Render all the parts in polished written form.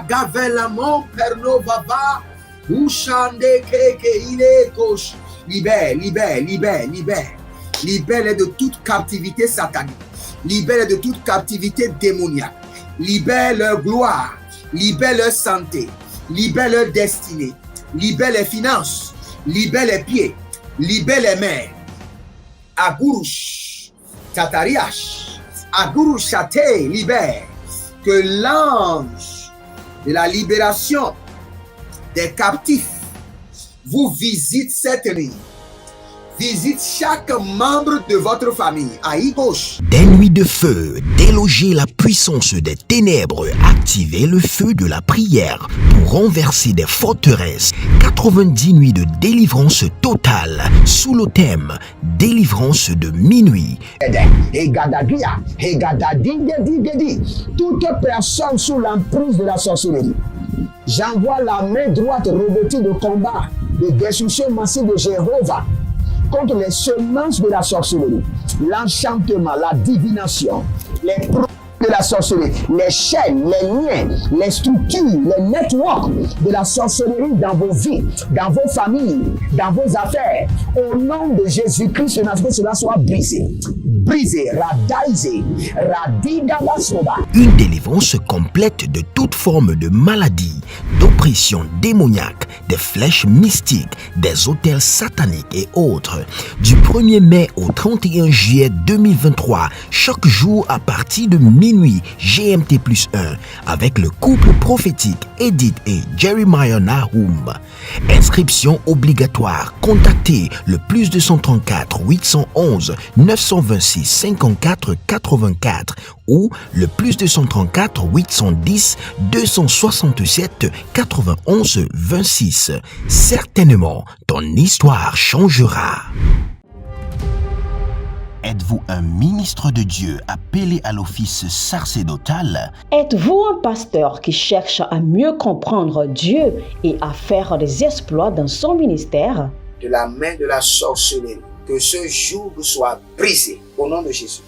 Gavelamo pernovava. Ushande keke ile kosh. Libère de toute captivité satanique. Libère de toute captivité démoniaque. Libère leur gloire. Libère leur santé. Libère leur destinée. Libère les finances. Libère les pieds. Libère les mains. Agurush. Tatariash. Agurush Chate. Libère. Que l'ange de la libération des captifs vous visite cette nuit. Visite chaque membre de votre famille. Aïe gauche. Des nuits de feu, déloger la puissance des ténèbres, activer le feu de la prière pour renverser des forteresses. 90 nuits de délivrance totale sous le thème délivrance de minuit. Toute personne sous l'emprise de la sorcellerie, j'envoie la main droite revêtue de combat, de destruction massive de Jéhovah contre les semences de la sorcellerie, l'enchantement, la divination, les produits de la sorcellerie, les chaînes, les liens, les structures, les networks de la sorcellerie dans vos vies, dans vos familles, dans vos affaires. Au nom de Jésus-Christ, que cela soit brisé. Brisé, radaisé, radidabasoba. Une délivrance complète de toute forme de maladie, d'oppression démoniaque, des flèches mystiques, des autels sataniques et autres. Du 1er mai au 31 juillet 2023, chaque jour à partir de minuit GMT+1, avec le couple prophétique Edith et Jeremiah Nahum. Inscription obligatoire. Contactez le +234 811 926 54 84 ou le +234 810 267 91 26. Certainement, ton histoire changera. Êtes-vous un ministre de Dieu appelé à l'office sacerdotal? Êtes-vous un pasteur qui cherche à mieux comprendre Dieu et à faire des exploits dans son ministère? De la main de la sorcellerie, que ce joug soit brisé au nom de Jésus.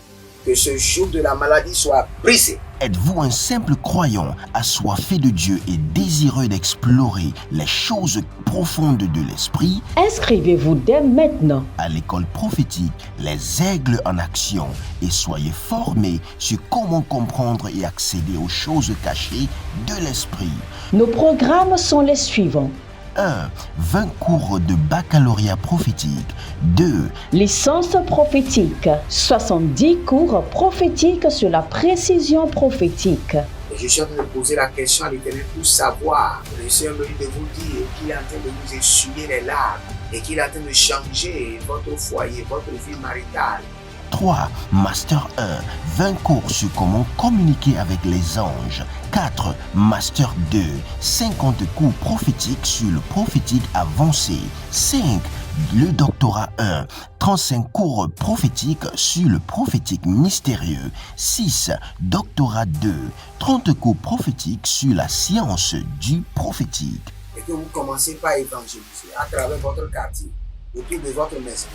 Que ce joug de la maladie soit brisé. Êtes-vous un simple croyant assoiffé de Dieu et désireux d'explorer les choses profondes de l'esprit? Inscrivez-vous dès maintenant À l'école prophétique Les Aigles en Action et soyez formés sur comment comprendre et accéder aux choses cachées de l'esprit. Nos programmes sont les suivants. 1. 20 cours de baccalauréat prophétique. 2. Licence prophétique. 70 cours prophétiques sur la précision prophétique. Je suis en train de poser la question à l'Éternel pour savoir. Le Seigneur me dit de vous dire qu'il est en train de vous essuyer les larmes et qu'il est en train de changer votre foyer, votre vie maritale. 3. Master 1. 20 cours sur comment communiquer avec les anges. 4. Master 2. 50 cours prophétiques sur le prophétique avancé. 5. Le doctorat 1. 35 cours prophétiques sur le prophétique mystérieux. 6. Doctorat 2. 30 cours prophétiques sur la science du prophétique. Et que vous commencez par évangéliser à travers votre quartier, autour de votre maison,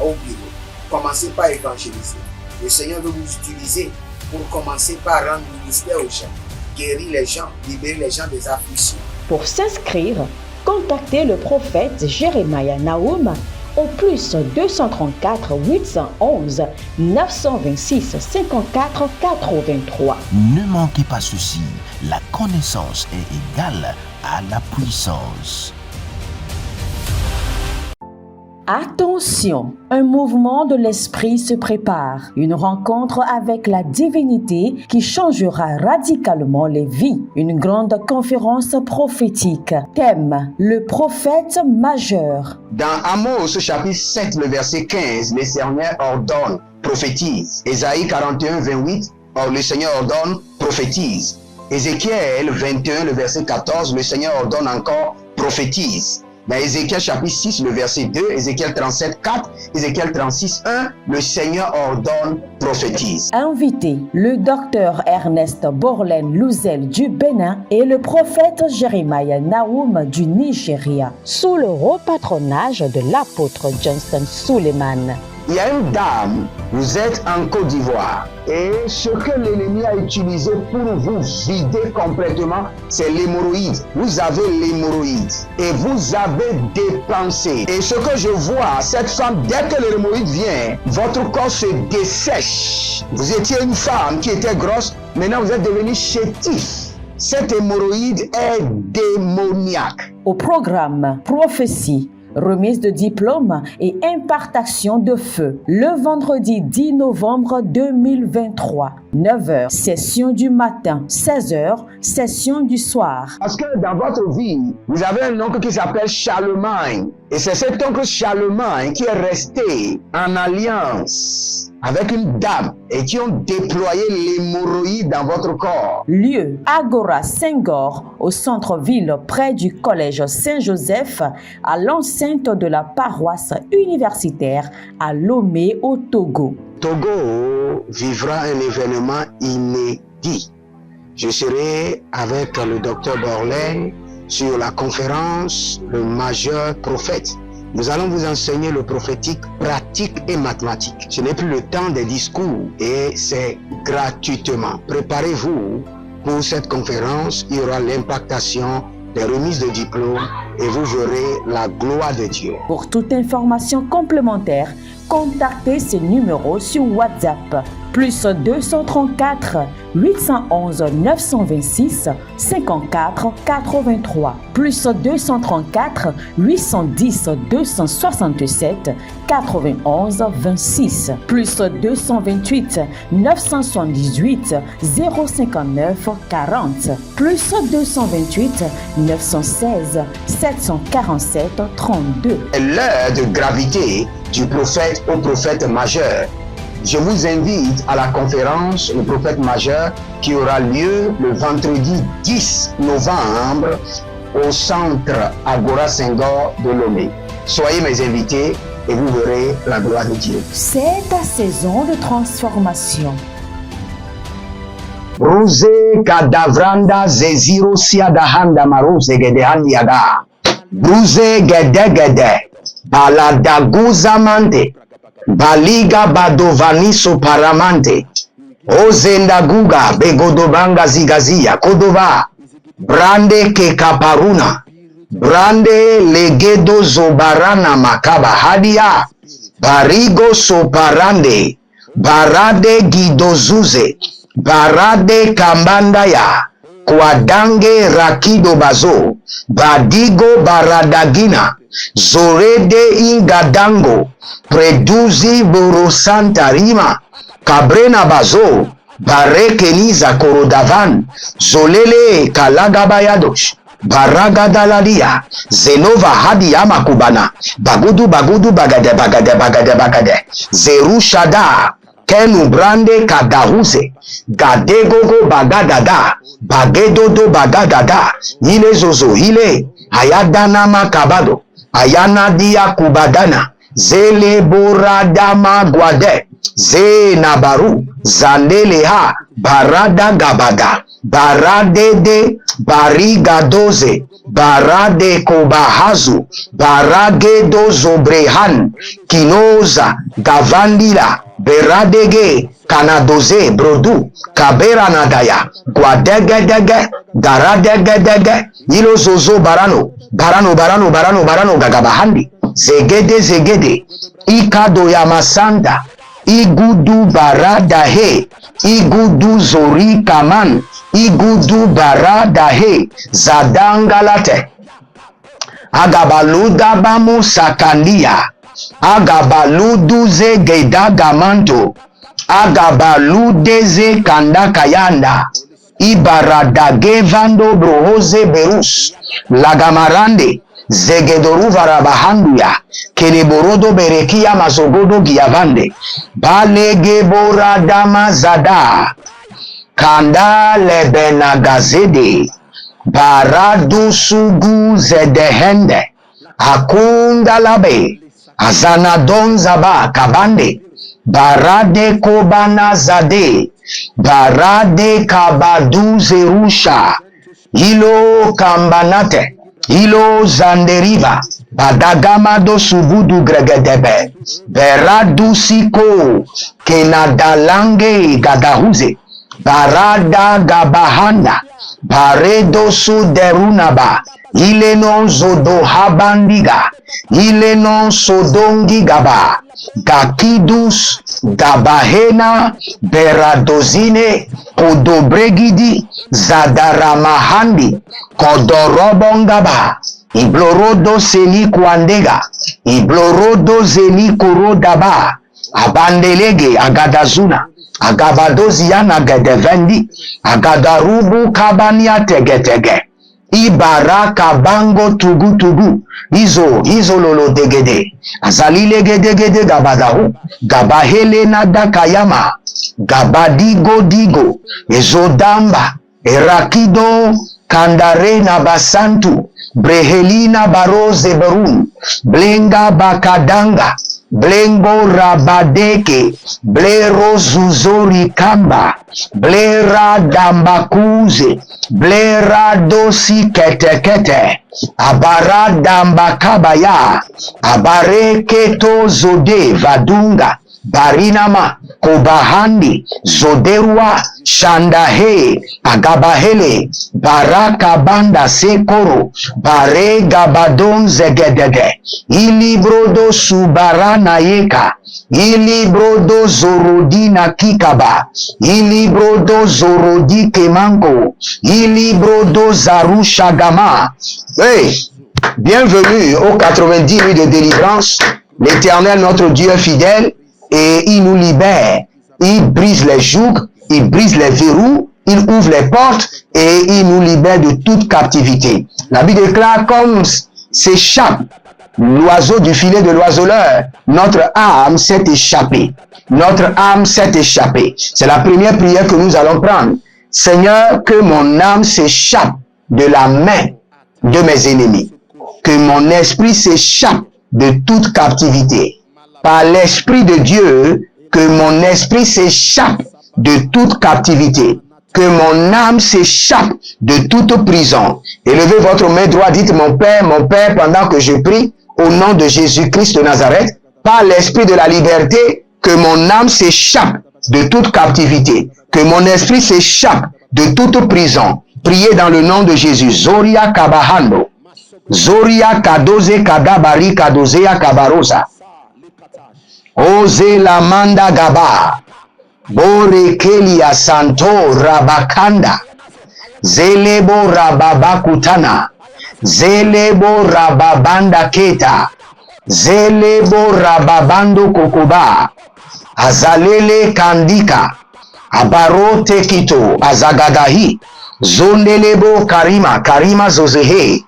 au bureau. Commencez par évangéliser. Le Seigneur veut vous utiliser pour commencer par rendre ministère aux gens, guérir les gens, libérer les gens des afflictions. Pour s'inscrire, contactez le prophète Jeremiah Nahum au +234 811 926 54 83. Ne manquez pas ceci, la connaissance est égale à la puissance. Attention, un mouvement de l'esprit se prépare, une rencontre avec la divinité qui changera radicalement les vies, une grande conférence prophétique. Thème, le prophète majeur. Dans Amos chapitre 7, le verset 15, le Seigneur ordonne, prophétise. Ésaïe 41, 28, le Seigneur ordonne, prophétise. Ézéchiel 21, le verset 14, le Seigneur ordonne encore, prophétise. Dans Ézéchiel chapitre 6, le verset 2, Ézéchiel 37, 4, Ézéchiel 36, 1, le Seigneur ordonne, prophétise. Invité, le docteur Ernest Borlen Louzel du Bénin et le prophète Jeremiah Nahum du Nigeria, sous le haut patronage de l'apôtre Johnson Suleiman. Il y a une dame, vous êtes en Côte d'Ivoire, et ce que l'ennemi a utilisé pour vous vider complètement, c'est l'hémorroïde. Vous avez l'hémorroïde et vous avez dépensé. Et ce que je vois, cette femme, dès que l'hémorroïde vient, votre corps se dessèche. Vous étiez une femme qui était grosse, maintenant vous êtes devenu chétif. Cette hémorroïde est démoniaque. Au programme Prophétie, remise de diplôme et impartation de feu. Le vendredi 10 novembre 2023, 9h, session du matin, 16h, session du soir. Parce que dans votre vie, vous avez un oncle qui s'appelle Charlemagne. Et c'est cet oncle Charlemagne qui est resté en alliance avec une dame et qui ont déployé l'hémorroïde dans votre corps. Lieu, Agora Senghor, au centre-ville près du collège Saint-Joseph, à l'enceinte de la paroisse universitaire à Lomé au Togo. Togo vivra un événement inédit. Je serai avec le docteur Borlin sur la conférence Le Majeur Prophète. Nous allons vous enseigner le prophétique pratique et mathématique. Ce n'est plus le temps des discours et c'est gratuitement. Préparez-vous pour cette conférence. Il y aura l'impactation des remises de diplômes et vous verrez la gloire de Dieu. Pour toute information complémentaire, contactez ces numéros sur WhatsApp. Plus 234 811 926 54 83. Plus 234 810 267 91 26. Plus 228 978 059 40. Plus 228 916 747 32. L'heure de gravité du prophète au prophète majeur. Je vous invite à la conférence Le Prophète Majeur qui aura lieu le vendredi 10 novembre au centre Agora Senghor de Lomé. Soyez mes invités et vous verrez la gloire de Dieu. C'est ta saison de transformation. Rose kadavranda zeziro siadahanda marose gedehandiaga. Bruze gedegede baladaguzamante. Baliga badovaniso paramante. Ozendaguga begodobanga zigazia kodova. Brande ke kaparuna. Brande legedo zobarana makaba hadia. Barigo soparande. Barade gidozuze. Barade kambandaya. Kwadange rakido bazo. Badigo baradagina. Zorede ingadango. Preduzi borosanta rima. Kabrena bazo. Barekeniza korodavan. Zolele kalagabayadosh. Baragadaladia. Zenova hadiyama kubana. Bagudu bagudu bagade bagade bagade bagade. Zerushada. Kenu brande kadahuze. Gadegogo bagadada. Bagedodo bagadada. Ile zozo ile. Ayadana makabado. Ayana dia kubadana. Zele boradama guade. Ze nabaru. Zandeleha. Barada gabada. Baradede. Barigadoze. Barade kobahazu. Baragedo zobrehan. Kinoza. Gavandila. Beradege. Kanadoze brodu. Kaberanadaya. Guadegedege. Garadegedege. Ilo zozo barano. Barano gagabahandi. Zegede. Ikado yamasanda. Igudu barada he. Igudu zori kaman. Igudu barada he. Zadangalate. Agabaluda bamu sakandia. Agabaludu ze gedagamanto. Agabaludeze kandakayanda. Ibaradage vando brohoze berus. Lagamarande. Zegedoru varabahanduya. Keleborodo berekia mazogodo giavande. Balege boradama zada. Kanda lebenagazede. Baradu sugu zedehende. Akunda labe. Azanadon zaba kabande. Barade kobana zade. Barade kabadu zerusha. Ilo kambanate. Ilo zanderiva. Badagamado subudu gregedebe. Beradu siko. Kenadalange gadahuze. Barada gabahanda. Baredo su derunaba. Ilenon zodo habandiga. Ilenon sodongi gaba. Gakidus gabahena beradozine kodobregidi zadaramahandi kodorobongaba iblorodo seli kwandega iblorodo zeli korodaba abandelege agadazuna agabadoziana gedevendi agadarubu kabania tegetege Ibaraka bango tugu tugu izo lolo degede azalile gede gabadahu gabahele nada kayama gabadigo digo ezodamba erakido kandare na basantu brehelina baroze berun blenga bakadanga blengo rabadeke blero zuzori kamba blera dambakuze blera dosi kete abara dambakabaya abareketo zode vadunga barinama kobahandi zoderwa shandahe agabahele baraka banda sekoro bare gabadon zegedege ilibrodo subarana yeka ilibrodo zorodina kikaba ilibrodo zorodi kemango ilibrodo zarushagama. Hey, bienvenue aux 90 nuits de délivrance. L'Éternel notre Dieu est fidèle et il nous libère. Il brise les jougs, il brise les verrous, il ouvre les portes et il nous libère de toute captivité. La Bible déclare comme s'échappe l'oiseau du filet de l'oiseleur, notre âme s'est échappée. Notre âme s'est échappée. C'est la première prière que nous allons prendre. Seigneur, que mon âme s'échappe de la main de mes ennemis. Que mon esprit s'échappe de toute captivité. Par l'Esprit de Dieu, que mon esprit s'échappe de toute captivité. Que mon âme s'échappe de toute prison. Élevez votre main droite, dites mon Père, pendant que je prie, au nom de Jésus-Christ de Nazareth, par l'Esprit de la liberté, que mon âme s'échappe de toute captivité. Que mon esprit s'échappe de toute prison. Priez dans le nom de Jésus. Zoria kabahando. Zoria kadoze kadabari kadozea kabarosa. Oze la manda gaba. Bore kelia santo rabakanda. Zelebo rababakutana. Zelebo rababanda keta. Zelebo rababando kokoba. Azalele kandika. Abarote kito. Azagadahi. Zondelebo karima zozehe.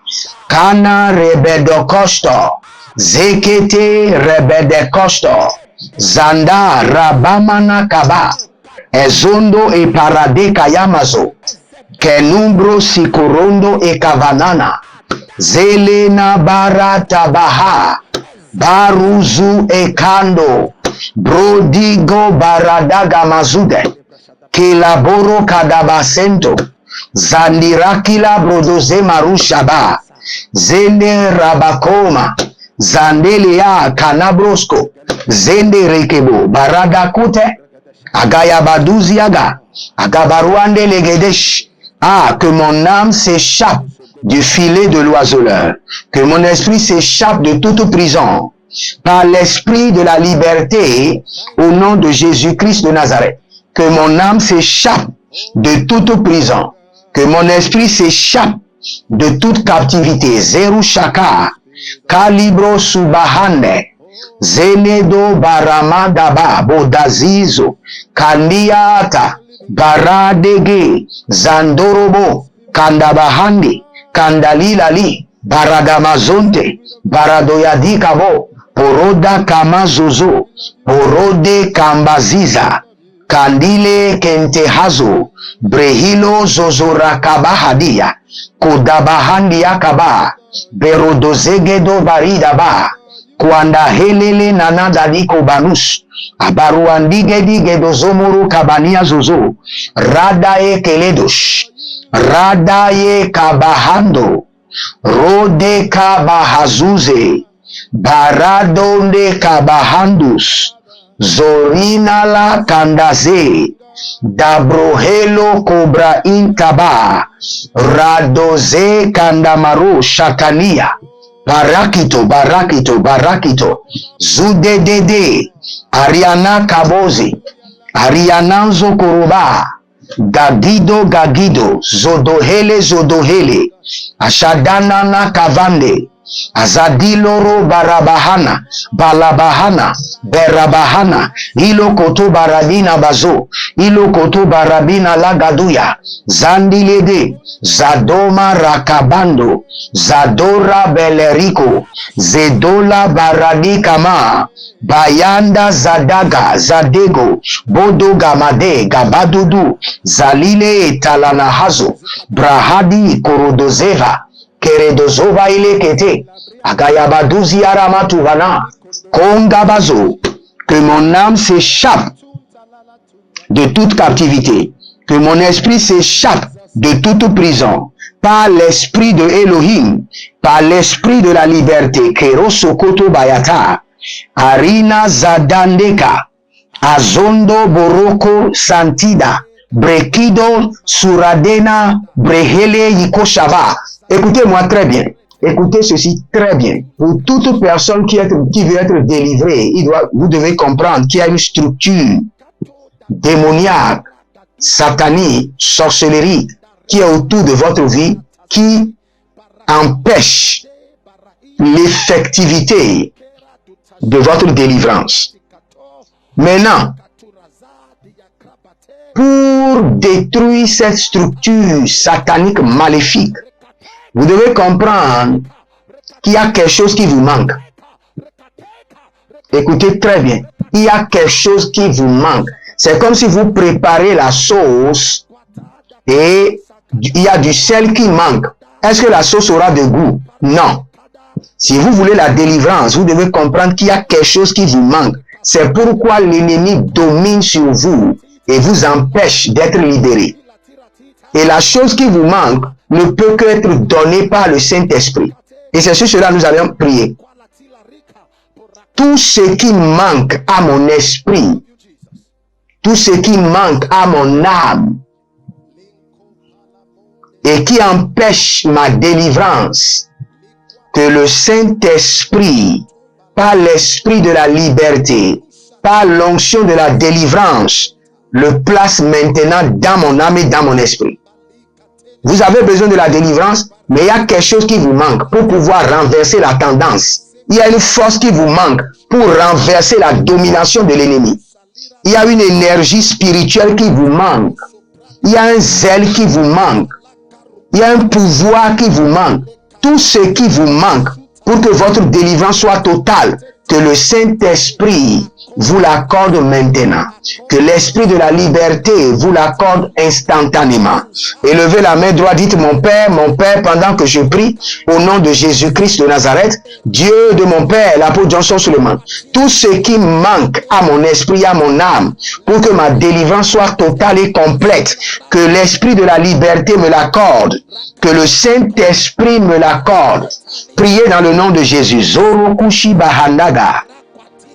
Kana rebedokosto. Zekete rebedekosto. Zanda rabamana kaba. Ezondo e parade kayamazo. Kenumbro sikorondo e kavanana. Zelena barata baha. Baruzu e kando. Brodigo baradaga mazude. Kelaboro kadabasento. Zandirakila brodoze marushaba. Zende rabakoma. Zandelea kanabrosko. Zende rekebo. Barada kute. Agaya baduziaga. Agabaruande legedesh. Ah, que mon âme s'échappe du filet de l'oiseleur. Que mon esprit s'échappe de toute prison. Par l'esprit de la liberté, au nom de Jésus-Christ de Nazareth. Que mon âme s'échappe de toute prison. Que mon esprit s'échappe de toute captivité. Zeru shaka. Kalibro subahande. Zenedo baramadaba. Bodazizo. Kandiata. Baradege. Zandorobo. Kandabahandi. Kandalilali. Baragamazonte. Baradoyadi kabo. Poroda kamazozo. Porode kambaziza. Kandile kentehazo. Brehilo zozora kabahadia. Kodabahandia kaba. Berodozegedo baridaba. Kwanda helele nanada liko banus. Abaruandigedi gedozomuru kabania zozo. Radae keledosh. Radae kabahando. Rode kabahazuze. Baradonde kabahandus. Zorina la kandaze. Dabrohelo kobra inkaba. Radoze kandamaru shatania. Barakito, barakito, barakito. Zudedede. Ariana kabozi. Ariananzo koroba. Gagido, gagido. Zodohele, zodohele. Ashadanana kavande. Azadiloro barabahana, balabahana, berabahana, ilo koto barabina bazo, ilo koto barabina lagaduya, zandilede, zadoma rakabando, zadora beleriko, zedola baradikama, bayanda zadaga, zadego, bodo gamade, gabadudu, zalile talanahazo, brahadi korodozeva, Keredozova ile kete, agayabaduzi aramatuvana, kongabazo, que mon âme s'échappe de toute captivité, que mon esprit s'échappe de toute prison, par l'esprit de Elohim, par l'esprit de la liberté, Kerosokoto Bayata, Arina Zadandeka, Azondo Boroko Santida, Brekido Suradena Brehele Yikoshava. Écoutez-moi très bien. Écoutez ceci très bien. Pour toute personne qui veut être délivrée, vous devez comprendre qu'il y a une structure démoniaque, satanique, sorcellerie qui est autour de votre vie, qui empêche l'effectivité de votre délivrance. Maintenant, pour détruire cette structure satanique maléfique, vous devez comprendre qu'il y a quelque chose qui vous manque. Écoutez très bien. Il y a quelque chose qui vous manque. C'est comme si vous préparez la sauce et il y a du sel qui manque. Est-ce que la sauce aura de goût? Non. Si vous voulez la délivrance, vous devez comprendre qu'il y a quelque chose qui vous manque. C'est pourquoi l'ennemi domine sur vous et vous empêche d'être libéré. Et la chose qui vous manque ne peut qu'être donnée par le Saint-Esprit. Et c'est sur cela que nous allons prier. Tout ce qui manque à mon esprit, tout ce qui manque à mon âme, et qui empêche ma délivrance, que le Saint-Esprit, par l'esprit de la liberté, par l'onction de la délivrance, le place maintenant dans mon âme et dans mon esprit. Vous avez besoin de la délivrance, mais il y a quelque chose qui vous manque pour pouvoir renverser la tendance. Il y a une force qui vous manque pour renverser la domination de l'ennemi. Il y a une énergie spirituelle qui vous manque. Il y a un zèle qui vous manque. Il y a un pouvoir qui vous manque. Tout ce qui vous manque pour que votre délivrance soit totale, que le Saint-Esprit vous l'accorde maintenant. Que l'esprit de la liberté vous l'accorde instantanément. Élevez la main droite, dites mon Père, pendant que je prie, au nom de Jésus-Christ de Nazareth, Dieu de mon Père, l'apôtre Johnson Suleiman, tout ce qui manque à mon esprit, à mon âme, pour que ma délivrance soit totale et complète, que l'esprit de la liberté me l'accorde, que le Saint-Esprit me l'accorde. Priez dans le nom de Jésus. Zorokushi Bahanaga.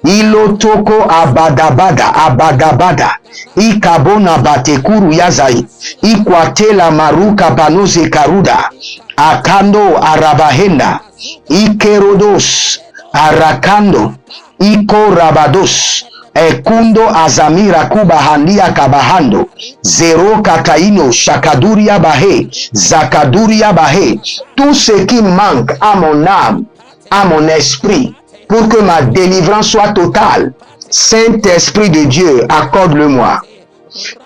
Ilotoko abadabada, ikabona batekuru yazai, ikwate la maruka banoze karuda, akando arabahenda, ikerodos, arakando, iko rabados, ekundo azamira kubahandia kabahando, zero kataino, shakaduria bahe, zakaduria bahe, tout ce qui manque à mon âme, à mon esprit, pour que ma délivrance soit totale. Saint-Esprit de Dieu, accorde-le-moi.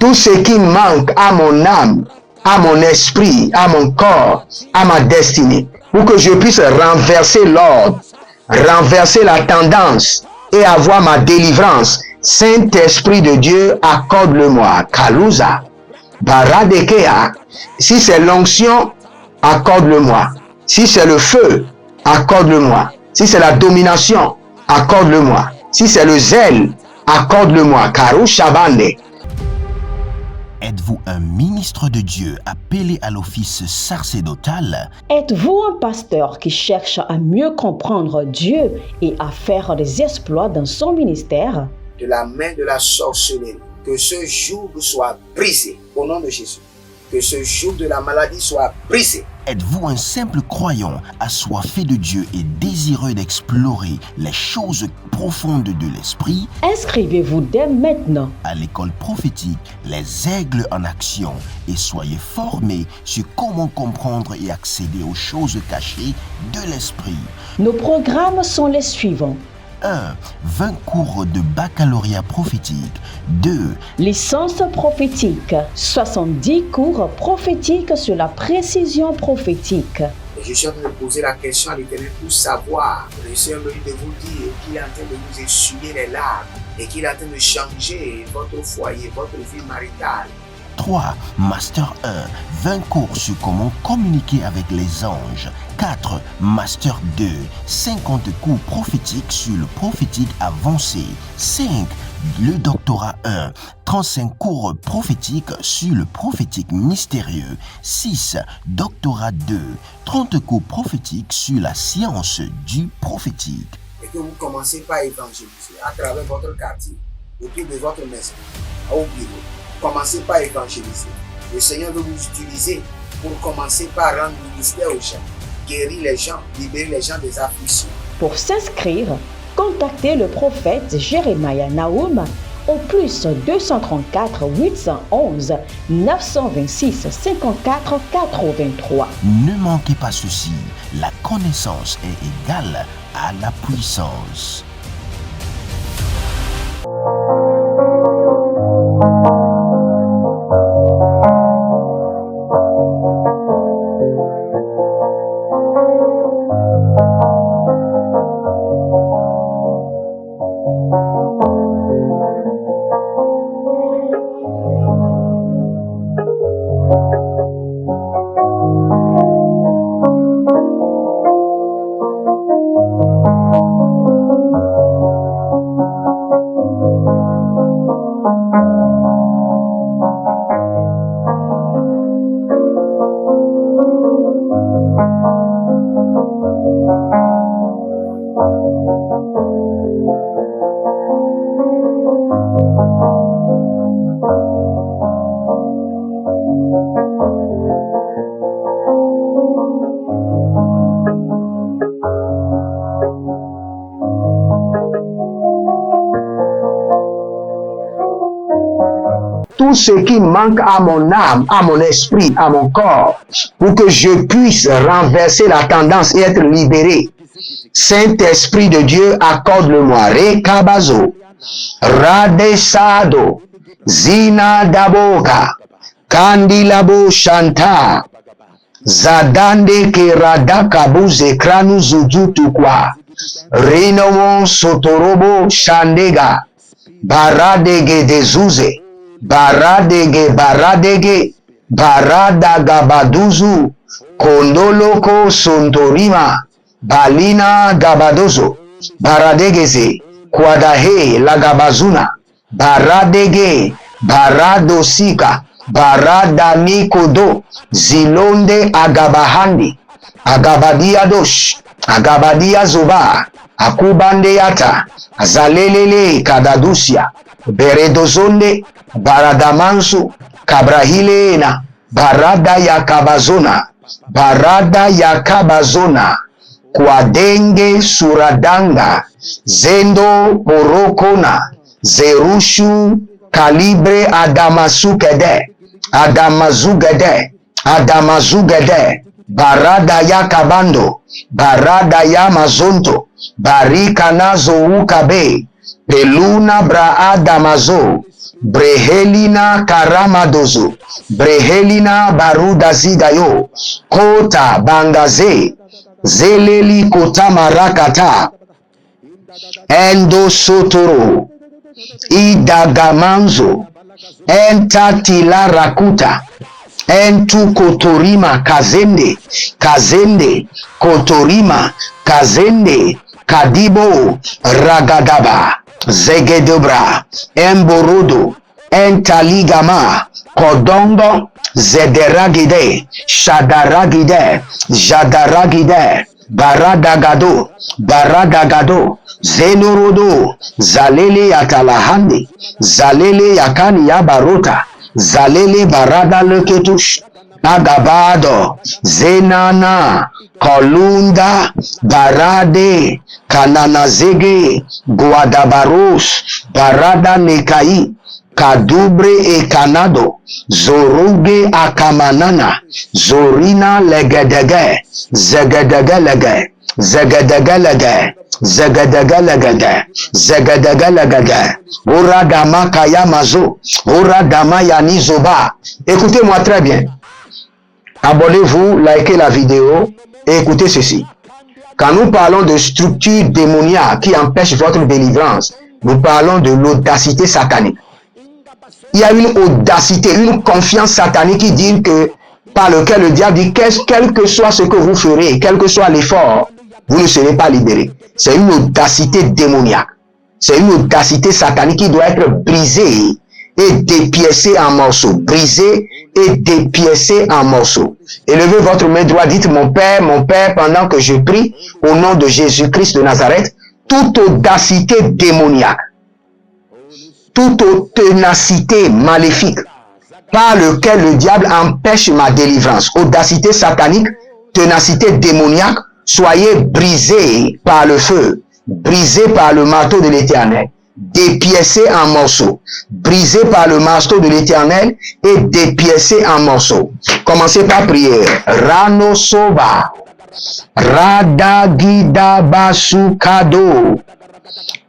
Tout ce qui manque à mon âme, à mon esprit, à mon corps, à ma destinée, pour que je puisse renverser l'ordre, renverser la tendance et avoir ma délivrance. Saint-Esprit de Dieu, accorde-le-moi. Kaluza, Baradekea. Si c'est l'onction, accorde-le-moi. Si c'est le feu, accorde-le-moi. Si c'est la domination, accorde-le-moi. Si c'est le zèle, accorde-le-moi. Karu Shabane. Êtes-vous un ministre de Dieu appelé à l'office sacerdotal? Êtes-vous un pasteur qui cherche à mieux comprendre Dieu et à faire des exploits dans son ministère? De la main de la sorcellerie, que ce joug soit brisé au nom de Jésus. Que ce joug de la maladie soit brisé. Êtes-vous un simple croyant assoiffé de Dieu et désireux d'explorer les choses profondes de l'esprit? Inscrivez-vous dès maintenant À l'école prophétique Les Aigles en Action et soyez formés sur comment comprendre et accéder aux choses cachées de l'esprit. Nos programmes sont les suivants. 1. 20 cours de baccalauréat prophétique. 2. Licence prophétique. 70 cours prophétiques sur la précision prophétique. Et je suis en train de poser la question à l'Éternel pour savoir. Le Seigneur me dit de vous dire qu'il est en train de vous essuyer les larmes et qu'il est en train de changer votre foyer, votre vie maritale. 3. Master 1. 20 cours sur comment communiquer avec les anges. 4. Master 2. 50 cours prophétiques sur le prophétique avancé. 5. Le doctorat 1. 35 cours prophétiques sur le prophétique mystérieux. 6. Doctorat 2. 30 cours prophétiques sur la science du prophétique. Et que vous commencez par évangéliser à travers votre quartier, autour de votre maison, au bureau. Commencez par évangéliser. Le Seigneur veut vous utiliser pour commencer par rendre ministère aux gens, guérir les gens, libérer les gens des afflictions. Pour s'inscrire, contactez le prophète Jérémie Naoum au plus 234 811 926 54 83. Ne manquez pas ceci, la connaissance est égale à la puissance. Tout ce qui manque à mon âme, à mon esprit, à mon corps, pour que je puisse renverser la tendance et être libéré. Saint-Esprit de Dieu, accorde-le-moi. Rekabazo, Radesado, Zina Daboga, Kandilabo Shanta, Zadande Keradakabuze Kranu Zujutukwa, Rinomon Sotorobo Shandega, Baradege Dezuze, Baradege Baradege, Baradagabaduzu, Kondoloko Sontorima, Balina Gabadozo, Baradegeze, Kwadahe Lagabazuna, Baradege, Baradosika, Baradamikodo, Zilonde Agabahandi, Agabadiadosh, Agabadia Zoba, Akubande Yata, Azalelele Kadadusia, Beredozonde, Baradamansu, Kabrahilena, Barada Yakabazona, Barada Yakabazona, Kwadenge Suradanga, Zendo Borokona, Zerushu, Kalibre Adamasukede, Adamazugede, Adamazugede, Barada Yakabando, Barada Yamazonto, Barikanazo Ukabe, Peluna Braadamazo, Brehelina Karamadozo, Brehelina Baruda Zigayo, Kota Bangaze, Zeleli Kota Marakata, Endo Sotoro, Idagamanzo, Entatila Rakuta, Entu Kotorima Kazende, Kazende, Kotorima, Kazende, Kadibo, Ragadaba, Zegedobra, Emborodo, Entaligama, Kodongo, Zederagide, Shadaragide, Jadaragide, Baradagado, Baradagado, Zenorodo, Zalele Yatalahandi, Zalele Yakani Yabarota, Zalele Barada Leketush, Agabado, Zenana, Kolunda, Barade, Kananazege, Guadabaros, Barada Nekai, Kadubre e Kanado, Zoruge Akamanana, Zorina Legedege, Zegedegelege, Zegedegelege, Zegedegelegede, Zegedegelegede, Oradama Kayamazo, Oradama Yanizoba. Écoutez-moi très bien. Abonnez-vous, likez la vidéo et écoutez ceci. Quand nous parlons de structures démoniaques qui empêchent votre délivrance, nous parlons de l'audacité satanique. Il y a une audacité, une confiance satanique qui dit que, par lequel le diable dit, quel que soit ce que vous ferez, quel que soit l'effort, vous ne serez pas libéré. C'est une audacité démoniaque. C'est une audacité satanique qui doit être brisée et dépiécée en morceaux. Brisée et dépiécée en morceaux. Élevez votre main droite, dites mon Père, pendant que je prie, au nom de Jésus-Christ de Nazareth, toute audacité démoniaque, toute ténacité maléfique, par lequel le diable empêche ma délivrance, audacité satanique, ténacité démoniaque, soyez brisés par le feu, brisés par le marteau de l'Éternel, dépiécés en morceaux, brisés par le marteau de l'Éternel et dépiécés en morceaux. Commencez par prier. Rano soba, radagida basukado,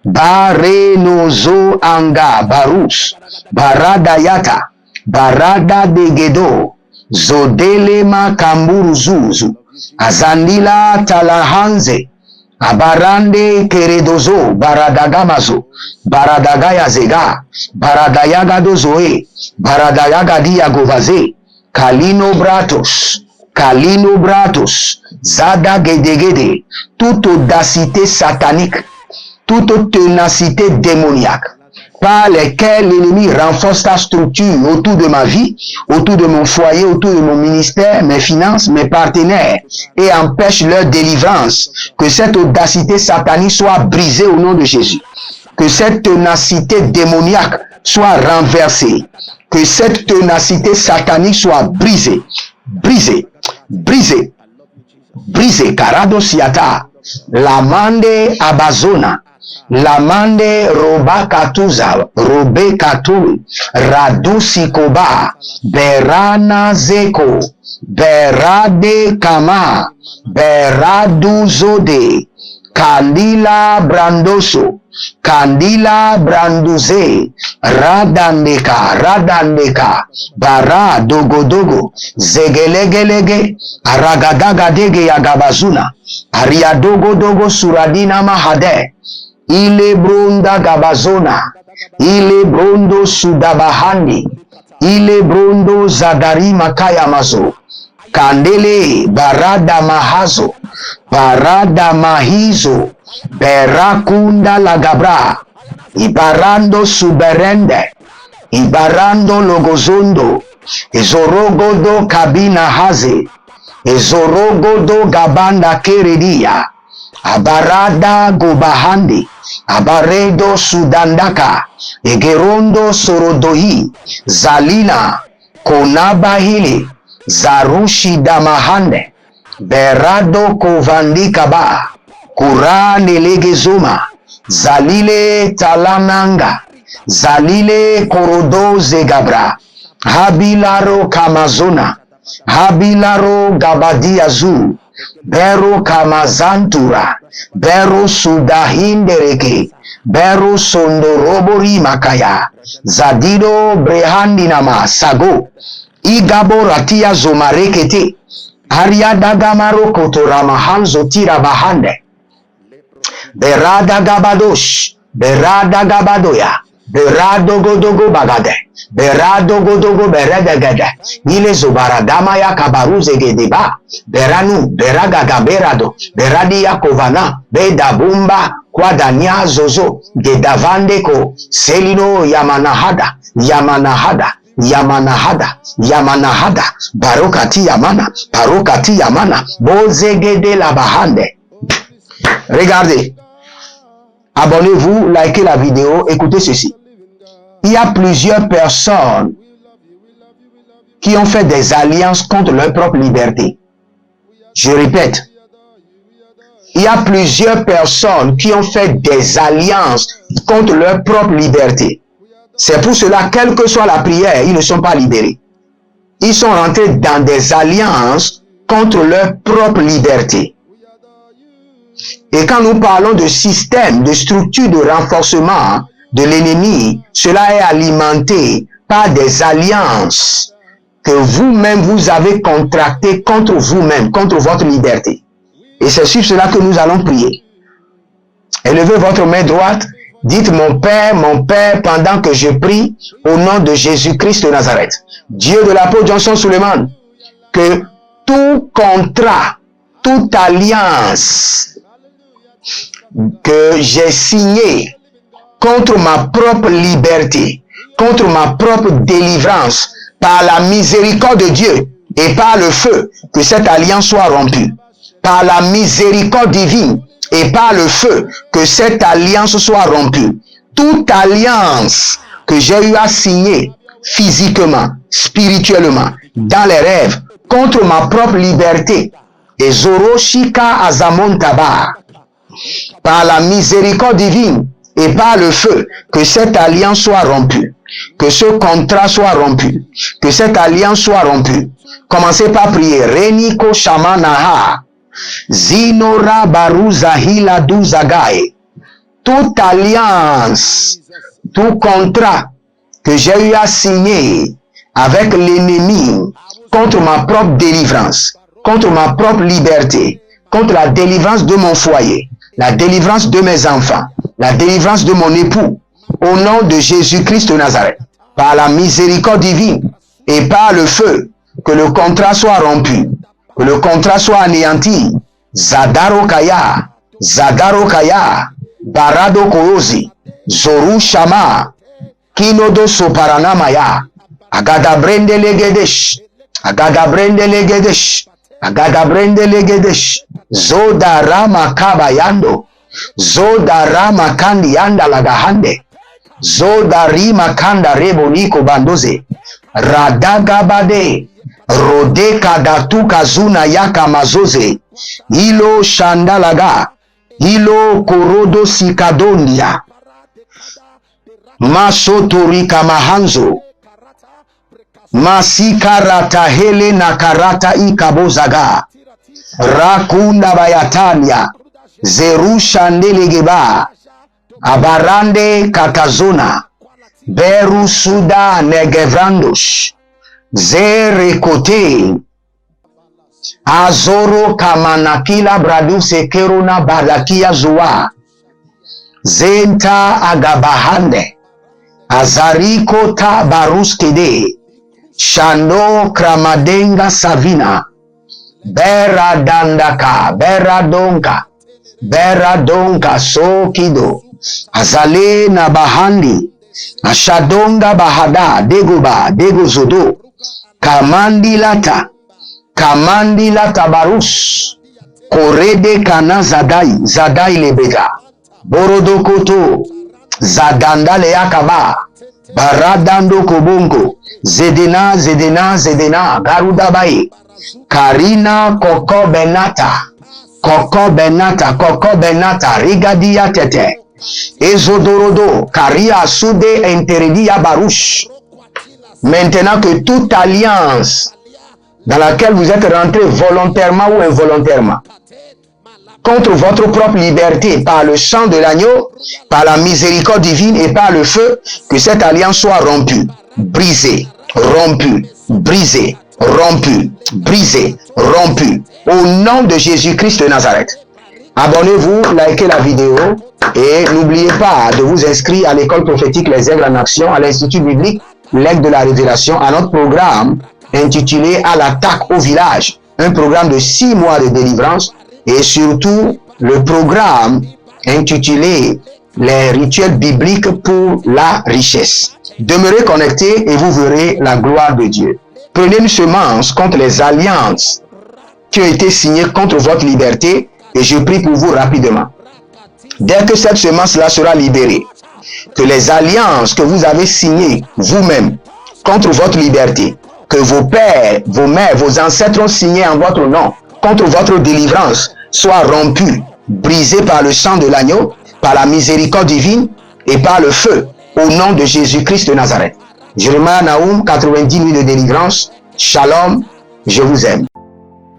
barenozo anga barus, baradayata, barada degedo, zodelema kamburuzuzu, azandila talahanze, abarande keredozo, baradagamazo, baradagaya zega, baradayagado zoe, baradayagadia govaze, kalino bratos, zada gedegede, toute audacité satanique, toute ténacité démoniaque, par lesquelles l'ennemi renforce ta structure autour de ma vie, autour de mon foyer, autour de mon ministère, mes finances, mes partenaires, et empêche leur délivrance. Que cette audacité satanique soit brisée au nom de Jésus. Que cette ténacité démoniaque soit renversée. Que cette ténacité satanique soit brisée. Brisée. Karado siata. Lamande abazona. Lamande roba katuza, robe katu, radu sikoba, berana zeko, berade kama, beradu zode, kandila brandoso, kandila branduze, radandeka, bara dogo, zegelegelege, aragadagadege yagabazuna, ariadogo suradina mahade, ile bronda gabazona, ile brondo sudabahandi, ile brondo zadari makaya mazo, kandele barada mahazo, barada mahizo, berakunda lagabra, ibarando suberende, ibarando logozondo, ezorogodo kabina haze, ezorogodo gabanda keredia, abarada gobahandi, abaredo sudandaka, egerondo sorodohi, zalina, konabahili, zarushi damahande, berado kovandikaba, kurane legezoma, zalile talananga, zalile korodo zegabra, habilaro kamazona, habilaro gabadiazu, Bero kamazantura, bero sudahindereke, bero sondorobori makaya, zadiro brehandinama sago, igabo ratia zomarekete, ariadagamaro kotoramahanzo tirabahande, berada gabadosh, berada gabadoya, Berado godogo bagade. Berado godogo beredegede. Ile zobaradama ya kabaruze gedeba. Beranu, beragada berado. Beradi ya kovana. Bedabumba. Kwadanya zozo. Gedavandeko. Selino yamanahada. Yamanahada. Yamanahada, Yamanahada, Barokati Yamana, Barokati Yamana, Bozegede la Bahande. Regardez, abonnez-vous, likez la vidéo, écoutez ceci. Il y a plusieurs personnes qui ont fait des alliances contre leur propre liberté. Je répète, il y a plusieurs personnes qui ont fait des alliances contre leur propre liberté. C'est pour cela, quelle que soit la prière, ils ne sont pas libérés. Ils sont rentrés dans des alliances contre leur propre liberté. Et quand nous parlons de système, de structure de renforcement de l'ennemi, cela est alimenté par des alliances que vous-même vous avez contractées contre vous-même, contre votre liberté. Et c'est sur cela que nous allons prier. Élevez votre main droite. Dites mon Père, pendant que je prie au nom de Jésus-Christ de Nazareth, Dieu de l'apôtre Johnson Suleiman, que tout contrat, toute alliance que j'ai signé contre ma propre liberté, contre ma propre délivrance, par la miséricorde de Dieu et par le feu, que cette alliance soit rompue. Par la miséricorde divine et par le feu, que cette alliance soit rompue. Toute alliance que j'ai eu à signer physiquement, spirituellement, dans les rêves, contre ma propre liberté, et Zoroshika Azamontaba, par la miséricorde divine et par le feu, que cette alliance soit rompue, que ce contrat soit rompu, que cette alliance soit rompue. Commencez par prier. Reniko Shamanaha. Zinora Baruzahila Duzagae. Toute alliance, tout contrat que j'ai eu à signer avec l'ennemi contre ma propre délivrance, contre ma propre liberté, contre la délivrance de mon foyer, la délivrance de mes enfants, la délivrance de mon époux, au nom de Jésus-Christ de Nazareth, par la miséricorde divine et par le feu, que le contrat soit rompu, que le contrat soit anéanti. Zadaro Kaya, Barado Korozi, Zoru Shama, Kinodo Soparanamaya, Agadabrende Legedesh, Zodara Makabayando, Zodara Makandi Yanda Lagahande, Zodari Makanda Reboniko Bandoze, Radagabade, Rode Kadatu Kazuna Yaka Mazoze, Ilo Shandalaga, Ilo Korodo Sikadondia, Masotorika Mahanzo, Masikarata Hele Nakarata Ikabozaga, Rakunda Bayatania, Zeru Shandelegeba, Abarande Kakazona, Beru Suda Negevrandosh, Zerekote, Azoro Kamanakila Braduse Keruna Balakia Zua, Zenta Agabahande, Azariko Ta Baruskede, Shando Kramadenga Savina, Beradandaka, Beradonka Sokido, Azale Nabahandi, Ashadonga Bahada, Degozodo, Kamandi Lata Barus, Korede Kana Zadai Lebeda, Borodokoto, Zadanda Leakaba, Baradando Kobongo, Zedena, Garudabai, Karina Koko Benata, Rigadia Tete, Ezodorodo, Karia Sude Enteredia Baruch. Maintenant que toute alliance dans laquelle vous êtes rentré volontairement ou involontairement contre votre propre liberté par le sang de l'agneau, par la miséricorde divine et par le feu, que cette alliance soit rompue, brisée, rompue, au nom de Jésus-Christ de Nazareth. Abonnez-vous, likez la vidéo et n'oubliez pas de vous inscrire à l'école prophétique Les Aigles en Action, à l'Institut biblique L'Aigle de la Révélation, à notre programme intitulé À l'attaque au village, un programme de 6 mois de délivrance et surtout le programme intitulé Les rituels bibliques pour la richesse. Demeurez connectés et vous verrez la gloire de Dieu. Prenez une semence contre les alliances qui ont été signées contre votre liberté et je prie pour vous rapidement. Dès que cette semence-là sera libérée, que les alliances que vous avez signées vous-même contre votre liberté, que vos pères, vos mères, vos ancêtres ont signé en votre nom contre votre délivrance, soient rompues, brisées par le sang de l'agneau, par la miséricorde divine et par le feu, au nom de Jésus-Christ de Nazareth. Jeremiah Nahum, 90 nuits de délivrance. Shalom, je vous aime.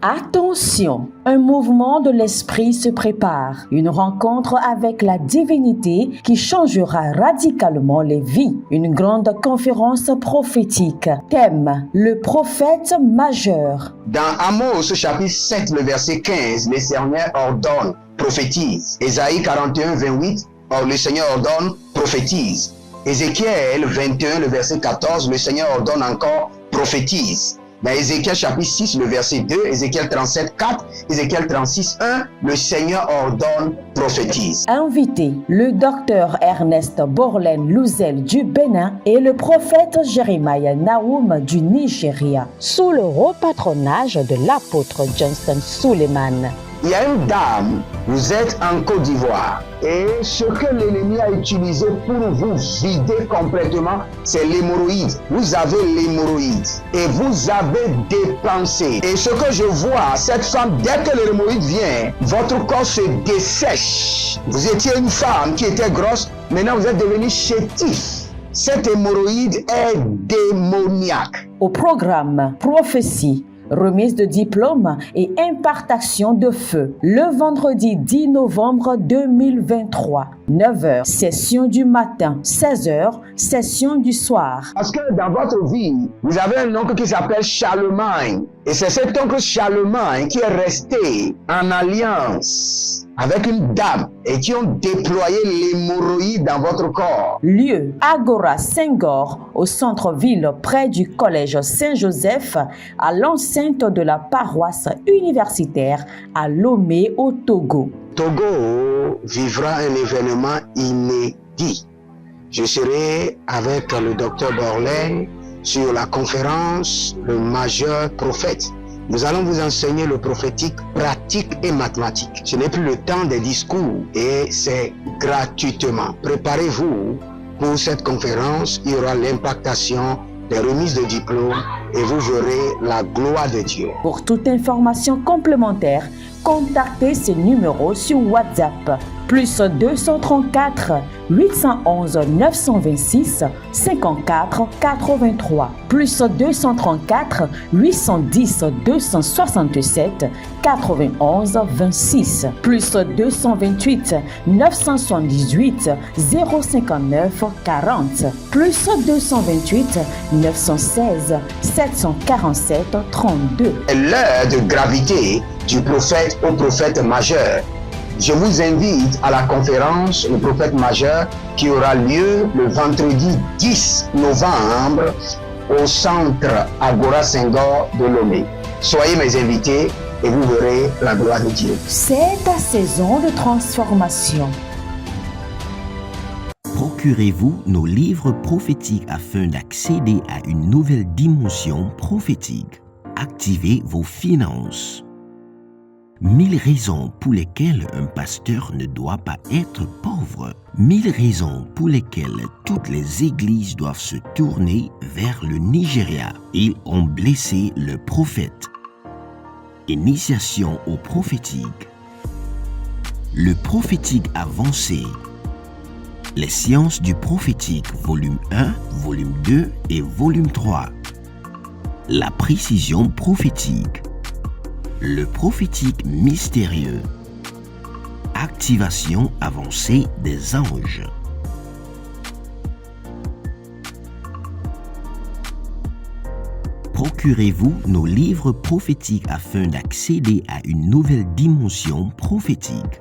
Attention, un mouvement de l'esprit se prépare, une rencontre avec la divinité qui changera radicalement les vies, une grande conférence prophétique. Thème, le prophète majeur. Dans Amos chapitre 7, le verset 15, le Seigneur ordonne, prophétise. Ésaïe 41, 28, le Seigneur ordonne, prophétise. Ézéchiel 21, le verset 14, le Seigneur ordonne encore, prophétise. Dans Ézéchiel chapitre 6, le verset 2, Ézéchiel 37, 4, Ézéchiel 36, 1, le Seigneur ordonne, prophétise. Invité, le docteur Ernest Borlen Louzel du Bénin et le prophète Jeremiah Nahum du Nigeria, sous le haut patronage de l'apôtre Johnson Suleiman. Il y a une dame, vous êtes en Côte d'Ivoire et ce que l'ennemi a utilisé pour vous vider complètement, c'est l'hémorroïde. Vous avez l'hémorroïde et vous avez dépensé. Et ce que je vois, cette femme, dès que l'hémorroïde vient, votre corps se dessèche. Vous étiez une femme qui était grosse, maintenant vous êtes devenu chétif. Cette hémorroïde est démoniaque. Au programme Prophétie, remise de diplôme et impartation de feu, le vendredi 10 novembre 2023, 9h, session du matin, 16h, session du soir. Parce que dans votre vie, vous avez un oncle qui s'appelle Charlemagne. Et c'est cet oncle Charlemagne qui est resté en alliance avec une dame et qui ont déployé l'hémorroïde dans votre corps. Lieu, Agora Senghor, au centre-ville près du collège Saint-Joseph, à l'enceinte de la paroisse universitaire à Lomé au Togo. Togo vivra un événement inédit. Je serai avec le docteur Borlen sur la conférence Le Majeur Prophète. Nous allons vous enseigner le prophétique pratique et mathématique. Ce n'est plus le temps des discours et c'est gratuitement. Préparez-vous pour cette conférence. Il y aura l'impactation des remises de diplômes et vous verrez la gloire de Dieu. Pour toute information complémentaire, contactez ces numéros sur WhatsApp. Plus 234 811 926 54 83. Plus 234 810 267 91 26. Plus 228 978 059 40. Plus 228 916 747 32. L'heure de gravité du prophète au prophète majeur. Je vous invite à la conférence Le Prophète Majeur qui aura lieu le vendredi 10 novembre au centre Agora Senghor de Lomé. Soyez mes invités et vous verrez la gloire de Dieu. C'est ta saison de transformation. Procurez-vous nos livres prophétiques afin d'accéder à une nouvelle dimension prophétique. Activez vos finances. 1000 raisons pour lesquelles un pasteur ne doit pas être pauvre. 1000 raisons pour lesquelles toutes les églises doivent se tourner vers le Nigeria. Ils ont blessé le prophète. Initiation au prophétique. Le prophétique avancé. Les sciences du prophétique, volume 1, volume 2 et volume 3. La précision prophétique. Le prophétique mystérieux. Activation avancée des anges. Procurez-vous nos livres prophétiques afin d'accéder à une nouvelle dimension prophétique.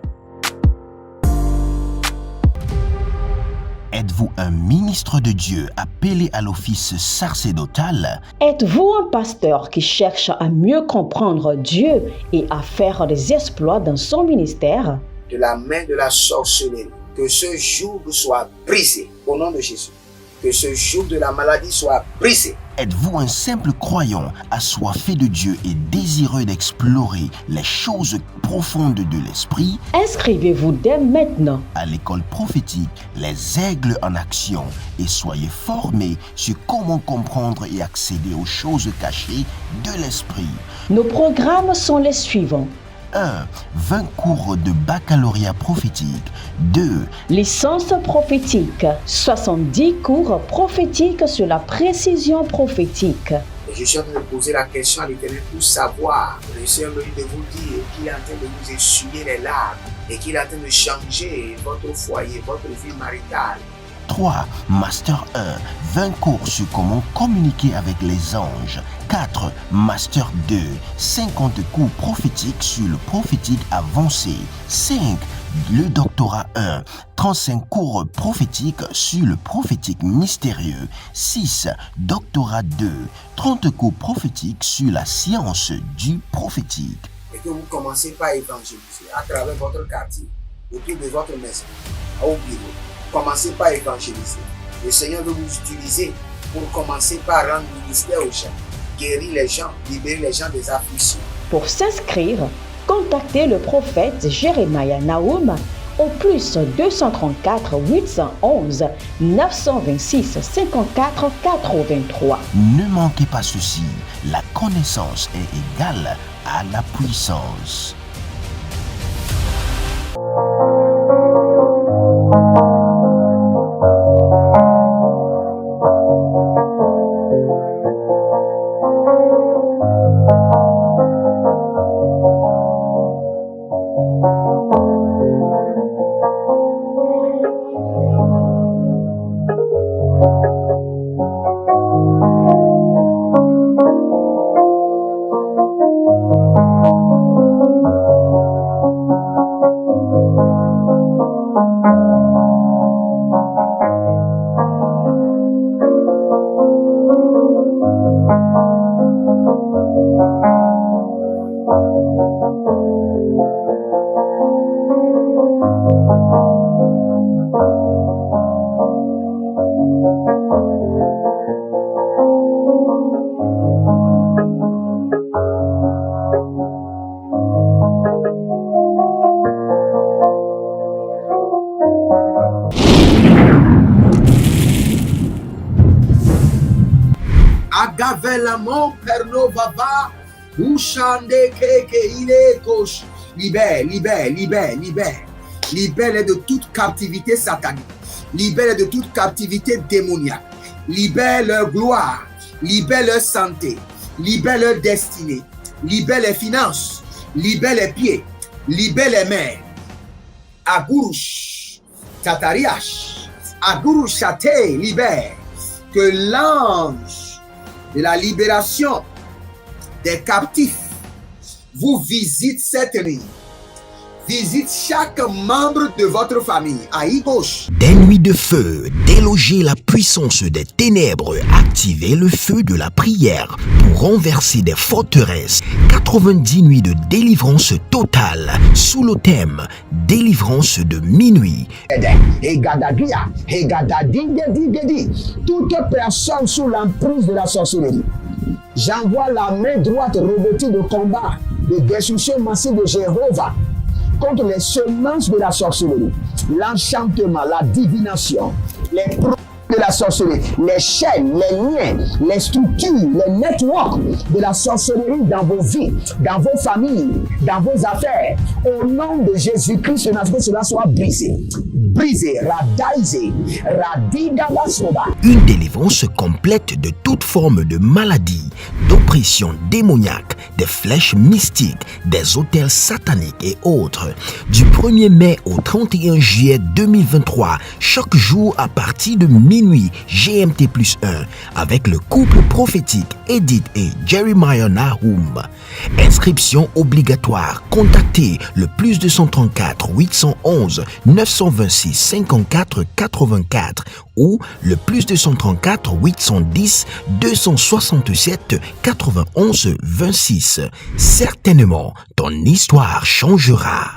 Êtes-vous un ministre de Dieu appelé à l'office sacerdotal? Êtes-vous un pasteur qui cherche à mieux comprendre Dieu et à faire des exploits dans son ministère? De la main de la sorcellerie, que ce joug soit brisé au nom de Jésus. Que ce joug de la maladie soit brisé. Êtes-vous un simple croyant assoiffé de Dieu et désireux d'explorer les choses profondes de l'esprit? Inscrivez-vous dès maintenant À l'école prophétique Les Aigles en Action et soyez formés sur comment comprendre et accéder aux choses cachées de l'esprit. Nos programmes sont les suivants. 1. 20 cours de baccalauréat prophétique. 2. Licence prophétique, 70 cours prophétiques sur la précision prophétique. Et je suis en train de poser la question à l'Éternel pour savoir. Le Seigneur me dit de vous dire qu'il est en train de vous essuyer les larmes et qu'il est en train de changer votre foyer, votre vie maritale. 3. Master 1. 20 cours sur comment communiquer avec les anges. 4. Master 2. 50 cours prophétiques sur le prophétique avancé. 5. Le doctorat 1. 35 cours prophétiques sur le prophétique mystérieux. 6. Doctorat 2. 30 cours prophétiques sur la science du prophétique. Et que vous commencez par évangéliser à travers votre quartier, autour de votre maison, au bureau. Commencez par évangéliser. Le Seigneur veut vous utiliser pour commencer par rendre ministère aux gens, guérir les gens, libérer les gens des afflictions. Pour s'inscrire, contactez le prophète Jeremiah Nahum au plus 234 811 926 54 83. Ne manquez pas ceci, la connaissance est égale à la puissance. Agavelamon perno baba, ushande keke ile kosh. Libère, libère, libère, libère. Libère de toute captivité satanique. Libère de toute captivité démoniaque. Libère leur gloire. Libère leur santé. Libère leur destinée. Libère les finances. Libère les pieds. Libère les mains. Agurush, Tatariash, Agurush Chate, libère. Que l'ange de la libération des captifs vous visite cette nuit. Visite chaque membre de votre famille. À gauche. Des nuits de feu, déloger la puissance des ténèbres, activer le feu de la prière pour renverser des forteresses. 90 nuits de délivrance totale sous le thème délivrance de minuit. Toute personne sous l'emprise de la sorcellerie, j'envoie la main droite revêtue de combat, de destruction massive de Jéhovah contre les semences de la sorcellerie, l'enchantement, la divination, les produits de la sorcellerie, les chaînes, les liens, les structures, les networks de la sorcellerie dans vos vies, dans vos familles, dans vos affaires. Au nom de Jésus-Christ, que cela soit brisé. Brisé, radaisé, radidabasoba. Une délivrance complète de toute forme de maladie, d'oppression démoniaque, des flèches mystiques, des autels sataniques et autres. Du 1er mai au 31 juillet 2023, chaque jour à partir de minuit GMT+1, avec le couple prophétique Edith et Jeremiah Nahum. Inscription obligatoire. Contactez le plus 234 811 926 06 54 84 ou le +234 810 267 91 26. Certainement, ton histoire changera.